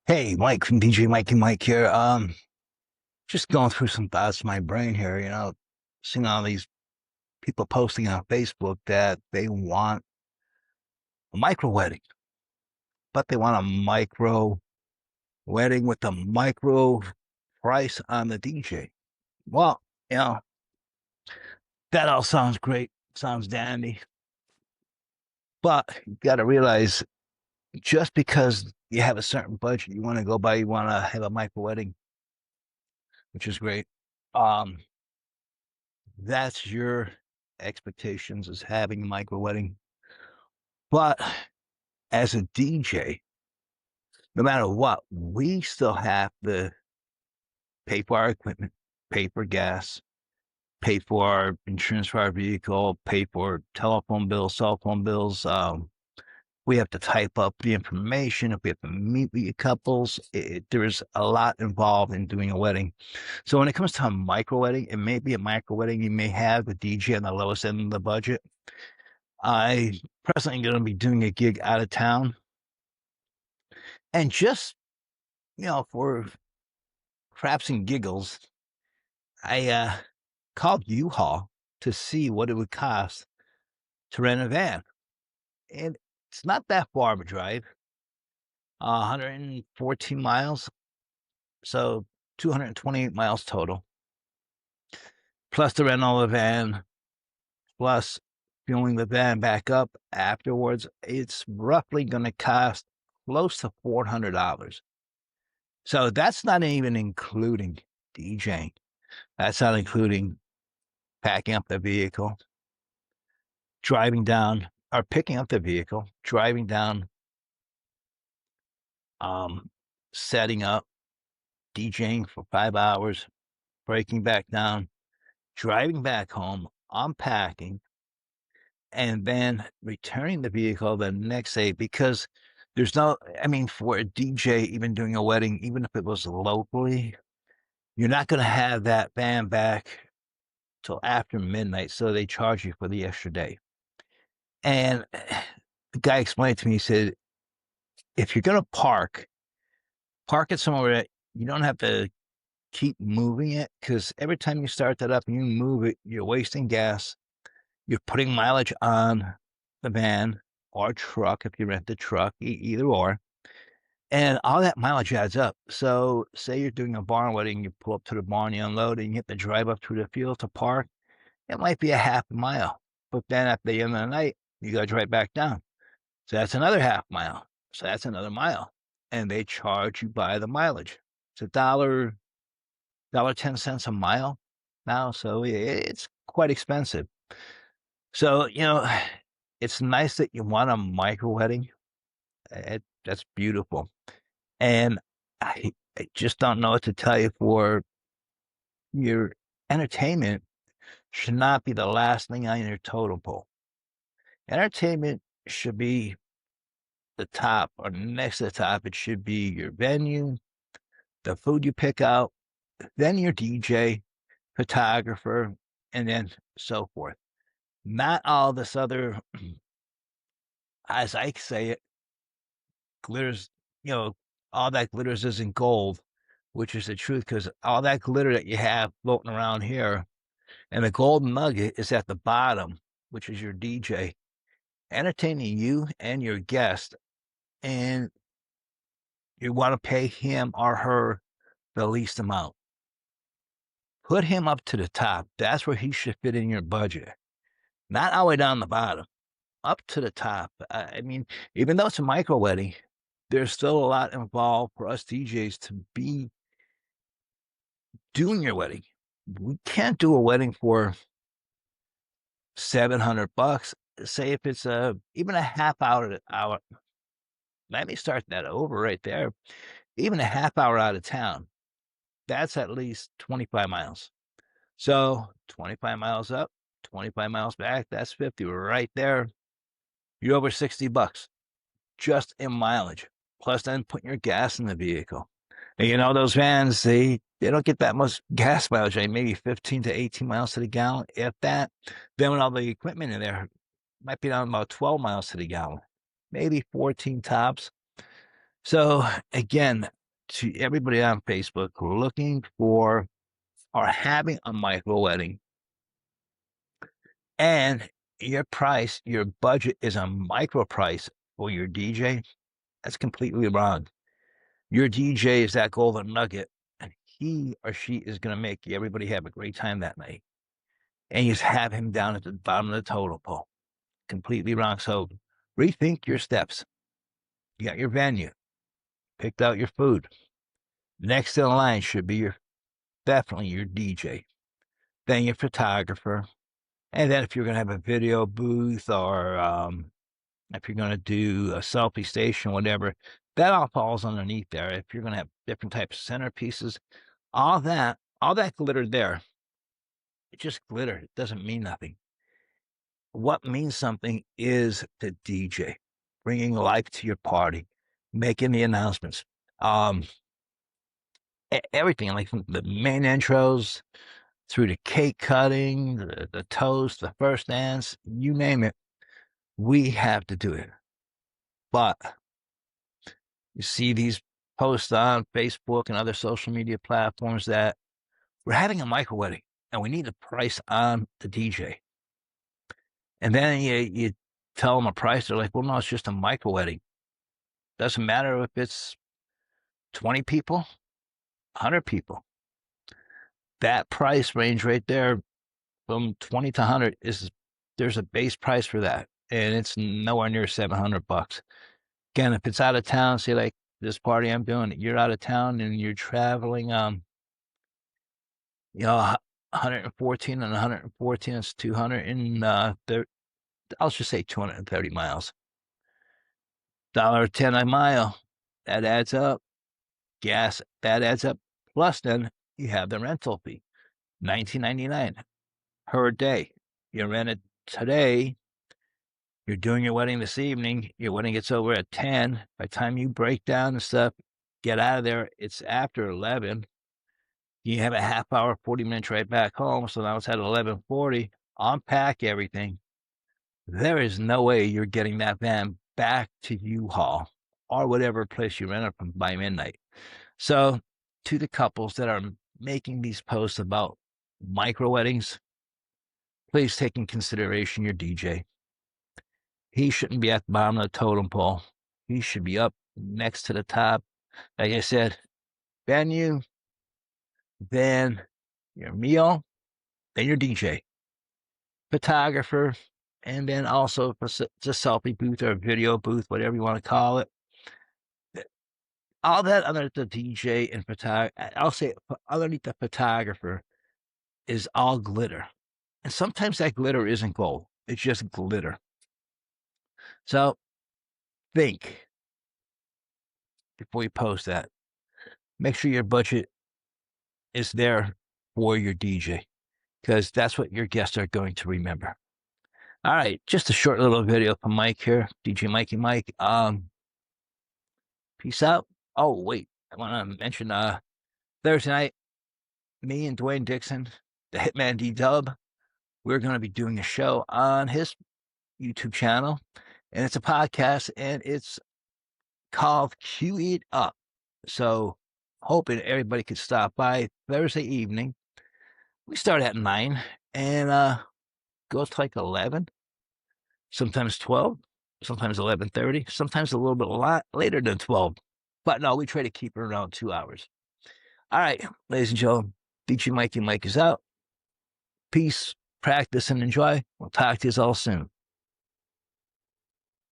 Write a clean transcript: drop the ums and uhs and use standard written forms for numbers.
Hey, Mike from DJ Mikie Mike here. Just going through some thoughts in my brain here, seeing all these people posting on Facebook that they want a micro wedding, but they want a micro wedding with a micro price on the DJ. Well, you know, that all sounds great, sounds dandy, but you got to realize just because you have a certain budget you want to go by, you want to have a micro wedding, which is great. Um, that's your expectations as having a micro wedding. But as a DJ, no matter what, we still have to pay for our equipment, pay for gas, pay for our insurance for our vehicle, pay for telephone bills, cell phone bills. We have to type up the information. If we have to meet the couples, there's a lot involved in doing a wedding. So when it comes to a micro wedding, it may be a micro wedding. You may have the DJ on the lowest end of the budget. I presently going to be doing a gig out of town, and just for craps and giggles, I called U-Haul to see what it would cost to rent a van, and it's not that far of a drive, 114 miles, so 228 miles total, plus the rental of the van, plus fueling the van back up afterwards. It's roughly going to cost close to $400. So that's not even including DJing. That's not including packing up the vehicle, driving down, or picking up the vehicle, driving down, um, setting up, DJing for 5 hours, breaking back down, driving back home, unpacking, and then returning the vehicle the next day because there's no, I mean, for a DJ, even doing a wedding, even if it was locally, you're not going to have that van back till after midnight. So they charge you for the extra day. And the guy explained to me, he said, if you're going to park it somewhere that you don't have to keep moving it, because every time you start that up and you move it, you're wasting gas. You're putting mileage on the van or truck if you rent the truck, either or. And all that mileage adds up. So say you're doing a barn wedding, you pull up to the barn, you unload, and you have to drive up to the field to park. It might be a half a mile. But then at the end of the night, you got to drive back down. So that's another half mile. So that's another mile. And they charge you by the mileage. It's $1.10 a mile now. So it's quite expensive. So, it's nice that you want a micro wedding. That's beautiful. And I just don't know what to tell you for your entertainment should not be the last thing on your totem pole. Entertainment should be the top or next to the top. It should be your venue, the food you pick out, then your DJ, photographer, and then so forth. Not all this other, as I say it, glitters, all that glitters isn't gold, which is the truth, because all that glitter that you have floating around here and the golden nugget is at the bottom, which is your DJ, entertaining you and your guest. And you want to pay him or her the least amount. Put him up to the top. That's where he should fit in your budget. Not all the way down the bottom, up to the top. I mean, even though it's a micro wedding, there's still a lot involved for us DJs to be doing your wedding. We can't do a wedding for $700. Say if it's even a half hour. Let me start that over right there. Even a half hour out of town, that's at least 25 miles. So 25 miles up, 25 miles back, that's 50 right there. You're over $60 just in mileage. Plus then putting your gas in the vehicle. And those vans, they don't get that much gas mileage, maybe 15 to 18 miles to the gallon, if that. Then with all the equipment in there, might be down about 12 miles to the gallon, maybe 14 tops. So again, to everybody on Facebook looking for or having a micro wedding, and your budget is a micro price for your DJ, that's completely wrong. Your DJ is that golden nugget, and he or she is going to make everybody have a great time that night. And you just have him down at the bottom of the totem pole. Completely wrong. So rethink your steps. You got your venue, picked out your food. Next in line should be definitely your DJ, then your photographer, and then if you're going to have a video booth or if you're going to do a selfie station, whatever, that all falls underneath there. If you're going to have different types of centerpieces, all that glitter there, it just glitter. It doesn't mean nothing. What means something is the DJ, bringing life to your party, making the announcements, everything, like from the main intros through the cake cutting, the toast, the first dance, you name it, we have to do it. But you see these posts on Facebook and other social media platforms that we're having a micro wedding and we need a price on the DJ. And then you tell them a price. They're like, well, no, it's just a micro wedding. Doesn't matter if it's 20 people, 100 people. That price range right there from 20 to 100 there's a base price for that. And it's nowhere near $700. Again, if it's out of town, say like this party I'm doing, you're out of town and you're traveling, 114 and 114 is 200 and I'll just say 230 miles. $1.10 a mile, that adds up. Gas, that adds up. Plus then you have the rental fee, $19.99 per day. You rent it today. You're doing your wedding this evening. Your wedding gets over at 10. By the time you break down and stuff, get out of there, it's after 11. You have a half hour, 40-minute drive back home. So now it's at 11:40. Unpack everything. There is no way you're getting that van back to U-Haul or whatever place you rent it from by midnight. So to the couples that are making these posts about micro weddings, please take in consideration your DJ. He shouldn't be at the bottom of the totem pole. He should be up next to the top. Like I said, venue, then your meal, then your DJ, photographer, and then also it's a selfie booth or a video booth, whatever you want to call it. All that under the DJ and photographer, I'll say underneath the photographer is all glitter. And sometimes that glitter isn't gold. It's just glitter. So think before you post that. Make sure your budget is there for your DJ because that's what your guests are going to remember. All right, just a short little video from Mike here, DJ Mikie Mike. Peace out. Oh, wait, I want to mention Thursday night, me and Dwayne Dixon, the Hitman D-Dub, we're going to be doing a show on his YouTube channel, and it's a podcast, and it's called Cue It Up. So hoping everybody could stop by Thursday evening. We start at 9 and goes to like 11, sometimes 12, sometimes 11:30, sometimes a little bit later than 12. But no, we try to keep it around 2 hours. All right, ladies and gentlemen, DJ Mikie Mike is out. Peace, practice, and enjoy. We'll talk to you all soon.